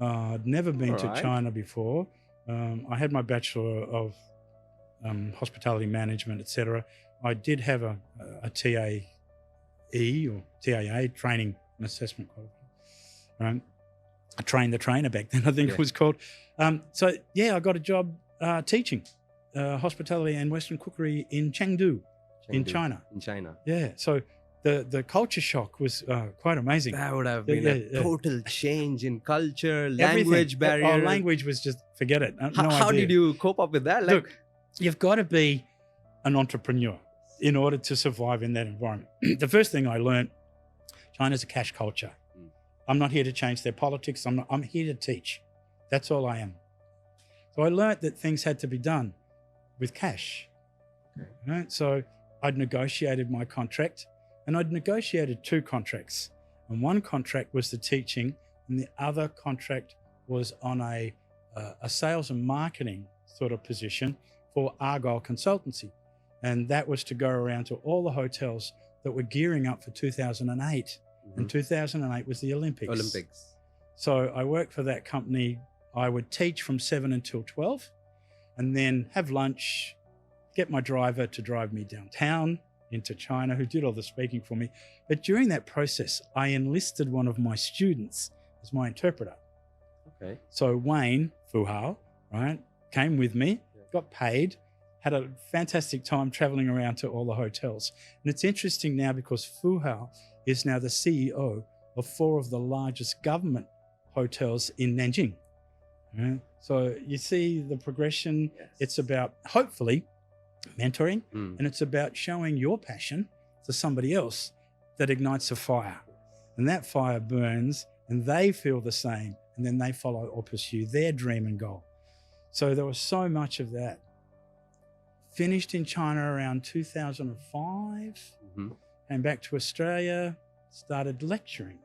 I'd never been All to right. China before. I had my Bachelor of Hospitality Management, etc. I did have a TAE or TAA, Training and Assessment qualification. I trained the trainer back then, I think it was called. So I got a job teaching hospitality and Western cookery in Chengdu. In China. In China. Yeah. So the culture shock was quite amazing. That would have been a total change in culture, language barrier. Our language was just, forget it. How did you cope up with that? Look, you've got to be an entrepreneur in order to survive in that environment. The first thing I learned, China's a cash culture. I'm not here to change their politics. I'm here to teach. That's all I am. So I learned that things had to be done with cash. Okay. Right? So I'd negotiated my contract, and I'd negotiated 2 contracts. And one contract was the teaching, and the other contract was on a sales and marketing sort of position for Argyle Consultancy. And that was to go around to all the hotels that were gearing up for 2008. And 2008 was the Olympics. So I worked for that company. I would teach from 7 until 12 and then have lunch, get my driver to drive me downtown into China, who did all the speaking for me. But during that process, I enlisted one of my students as my interpreter. Okay. So Wayne Fuhao, right, came with me, got paid, had a fantastic time traveling around to all the hotels. And it's interesting now because Fuhao is now the CEO of 4 of the largest government hotels in Nanjing. Right? So you see the progression. Yes. It's about, hopefully, mentoring, and it's about showing your passion to somebody else that ignites a fire. And that fire burns and they feel the same, and then they follow or pursue their dream and goal. So there was so much of that. Finished in China around 2005, came back to Australia, started lecturing